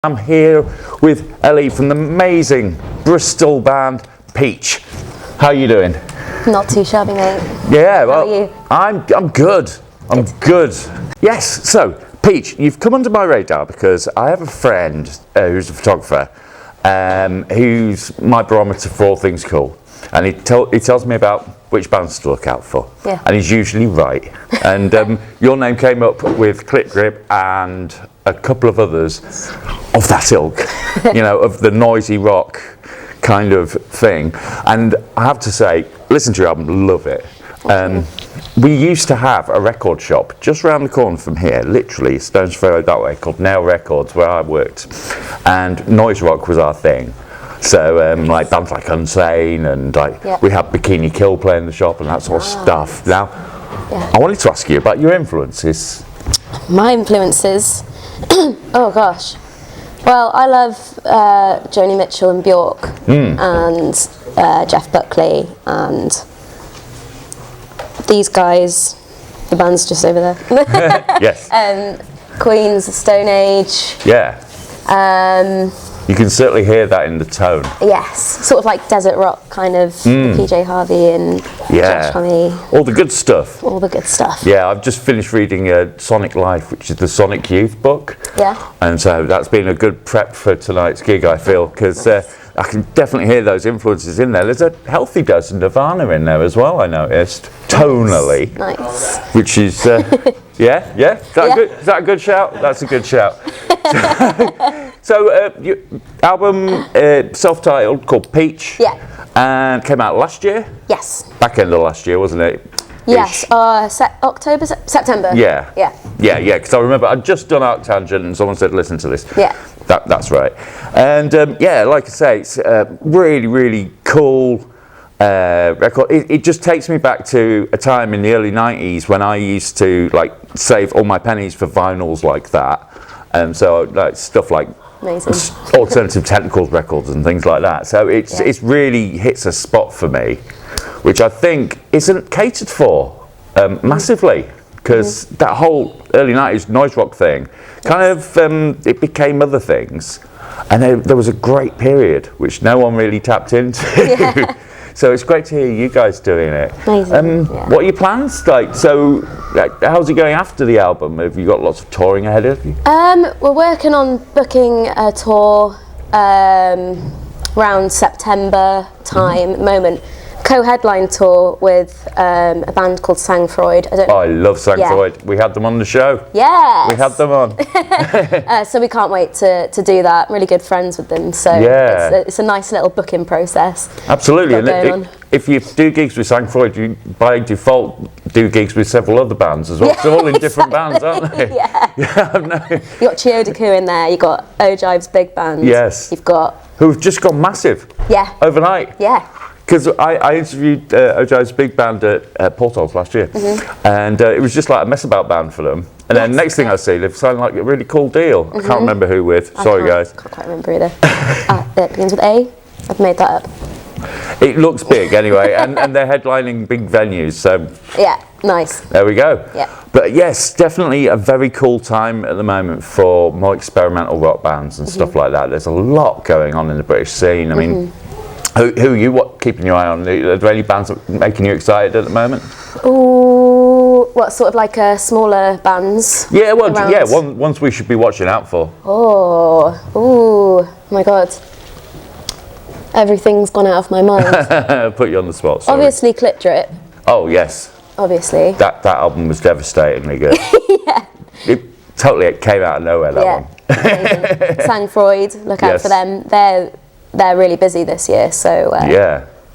I'm here with Ellie from the amazing Bristol band Peach. How are you doing? Not too shabby, mate. Yeah, well, How are you? I'm good. I'm good. Yes, so Peach, you've come under my radar because I have a friend who's a photographer, who's my barometer for all things cool, and he tells me about which bands to look out for. Yeah. And he's usually right. And your name came up with Click Grip and a couple of others of that ilk, you know, of the noisy rock kind of thing. And I have to say, listen to your album, love it. We used to have a record shop just around the corner from here, literally a stone's throw that way, called Nail Records, where I worked, and noise rock was our thing. So like bands like Unsane and like we had Bikini Kill playing in the shop and that sort of stuff. Now, I wanted to ask you about your influences. My influences? Oh gosh. Well, I love Joni Mitchell and Bjork and Jeff Buckley and these guys, the band's just over there. Yes. Queen's, Stone Age. Yeah. You can certainly hear that in the tone. Yes, sort of like desert rock kind of, PJ Harvey and Josh Homme. All the good stuff. All the good stuff. Yeah, I've just finished reading Sonic Life, which is the Sonic Youth book. Yeah. And so that's been a good prep for tonight's gig, I feel, because I can definitely hear those influences in there. There's a healthy dose of Nirvana in there as well, I noticed, tonally. Nice. Which is, yeah? Is that a good shout? That's a good shout. So, your album, self-titled, called Peach. Yeah. And came out last year? Yes. Back end of last year, wasn't it? Yes, September. Yeah. Yeah. Because I remember I'd just done ArcTanGent and someone said, listen to this. Yeah. That's right. And yeah, like I say, it's really, really cool record. It just takes me back to a time in the early 90s when I used to like save all my pennies for vinyls like that. And so like stuff like amazing. Alternative Tentacles records and things like that. So it's really hits a spot for me, which I think isn't catered for massively, because that whole early 90s noise rock thing kind of it became other things, and there was a great period which no one really tapped into. So it's great to hear you guys doing it. Amazing. What are your plans like? So how's it going after the album? Have you got lots of touring ahead of you? We're working on booking a tour around September time at the moment. Co-headline tour with a band called Sang Freud. I love Sang Freud. We had them on the show. Yes. We had them on. So we can't wait to do that. I'm really good friends with them, so it's a nice little booking process. Absolutely. And if you do gigs with Sang Freud, you by default do gigs with several other bands as well. They're all in different bands, aren't they? Yeah. You've got Chiodaku in there. You've got Ojive's big band. Yes. You've got who've just gone massive. Yeah. Overnight. Yeah. Because I interviewed Ojive's big band at Portals last year, and it was just like a mess about band for them. And then next thing I see, they've signed like a really cool deal. I can't remember who with. Sorry, guys. Can't quite remember either. It begins with A. I've made that up. It looks big anyway, and they're headlining big venues. So yeah, nice. There we go. Yeah. But yes, definitely a very cool time at the moment for more experimental rock bands and stuff like that. There's a lot going on in the British scene. I mean. Who are you keeping your eye on? Are there any bands making you excited at the moment? Ooh, what sort of like smaller bands? Yeah, well, ones we should be watching out for. Oh my God. Everything's gone out of my mind. Put you on the spot, sorry. Obviously, Click Drip. Oh, yes. Obviously. That album was devastatingly good. Yeah. It came out of nowhere, that one. Amazing. Sang Freud, look out for them. They're really busy this year, so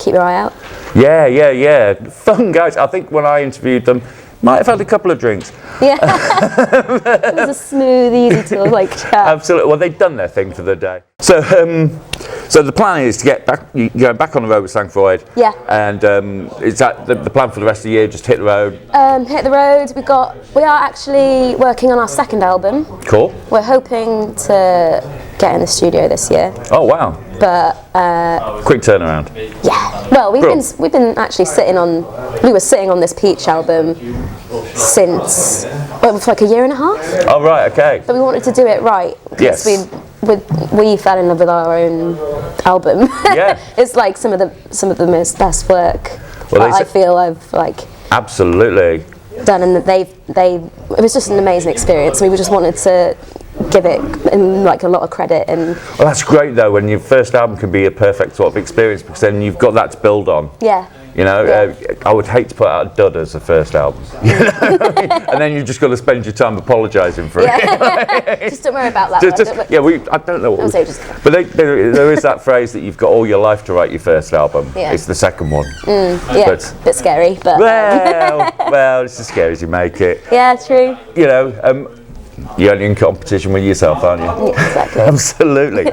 keep your eye out. Yeah. Fun guys. I think when I interviewed them, might have had a couple of drinks. Yeah. It was a smooth, easy to chat. Absolutely. Well, they'd done their thing for the day. So the plan is to get back on the road with Sang Freud. Yeah. And is that the plan for the rest of the year? Just hit the road. Hit the road. We are actually working on our second album. Cool. We're hoping to get in the studio this year. Oh wow. But quick turnaround. Yeah. Well, we've been actually sitting on this Peach album since for like a year and a half. Oh right, okay. But we wanted to do it right. Yes. We we fell in love with our own album. Yeah. It's like some of the most best work I feel I've like absolutely done, and it was just an amazing experience. We just wanted to give it like a lot of credit. And well, that's great though, when your first album can be a perfect sort of experience, because then you've got that to build on. Yeah. You know, I would hate to put out a dud as a first album. You know what I mean? And then you've just got to spend your time apologising for it. Just don't worry about that. I don't know what but there is that phrase that you've got all your life to write your first album. Yeah. It's the second one. But, bit scary, but well, it's as scary as you make it. Yeah, true. You know, you're only in competition with yourself, aren't you? Yeah, exactly. Absolutely.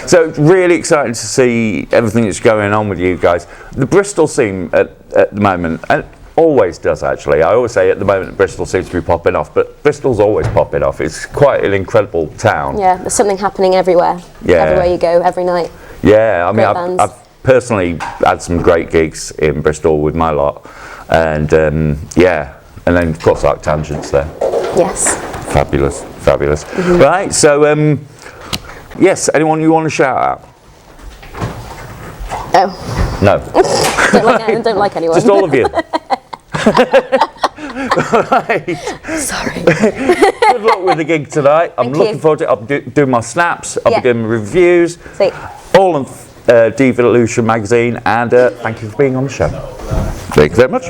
So it's really exciting to see everything that's going on with you guys. The Bristol scene at the moment, and always does actually. I always say at the moment Bristol seems to be popping off, but Bristol's always popping off. It's quite an incredible town. Yeah, there's something happening everywhere. Yeah. Everywhere you go, every night. Yeah, I mean, I've personally had some great gigs in Bristol with my lot, and and then of course ArcTanGent's there. Yes. Fabulous. Right, so yes, anyone you want to shout out? Oh. No. don't like anyone. Just all of you. Right. Sorry. Good luck with the gig tonight. I'm looking forward to it. I'll be doing my snaps. I'll be doing reviews. Sweet. All on Devolution magazine, and thank you for being on the show. Thank you very much.